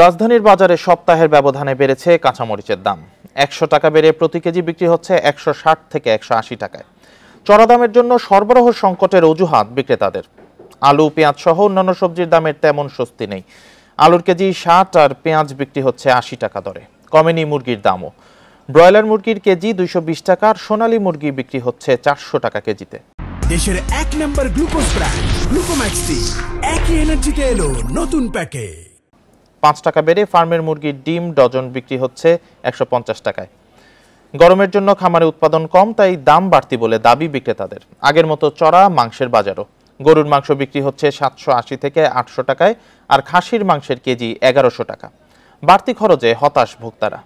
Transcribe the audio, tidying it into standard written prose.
রাজধানীর বাজারে সপ্তাহের ব্যবধানে বেড়েছে কাঁচামরিচের দাম। ১০০ টাকা বেড়ে প্রতি কেজি বিক্রি হচ্ছে ১৬০ থেকে ১৮০ টাকায়। চড়া দামের জন্য সরবরাহ সংকটের অজুহাত বিক্রেতাদের। আলু, পেঁয়াজ সহ অন্যান্য সবজির দামের তেমন স্বস্তি নেই। আলুর কেজি ৬০ আর পেঁয়াজ বিক্রি হচ্ছে ৮০ টাকা দরে। কমেনি মুরগির দামও। ব্রয়লার মুরগির কেজি ২২০ টাকা আর সোনালী মুরগি বিক্রি হচ্ছে ৪০০ টাকা কেজিতে। দেশের ১ নম্বর গ্লুকোজ ব্র্যান্ড গ্লুকোম্যাক্স টি একই এনার্জিতে এলো নতুন প্যাকে। ৫ টাকা বেড়ে ফার্মের মুরগির ডিম ডজন বিক্রি হচ্ছে ১৫০ টাকায়। গরমের জন্য খামারে উৎপাদন কম, তাই দাম বাড়তি বলে দাবি বিক্রেতাদের। আগের মতো চড়া মাংসের বাজারও। গরুর মাংস বিক্রি হচ্ছে ৭৮০ থেকে ৮০০ টাকায় আর খাসির মাংসের কেজি ১১০০ টাকা। বাড়তি খরচে হতাশ ভোক্তারা।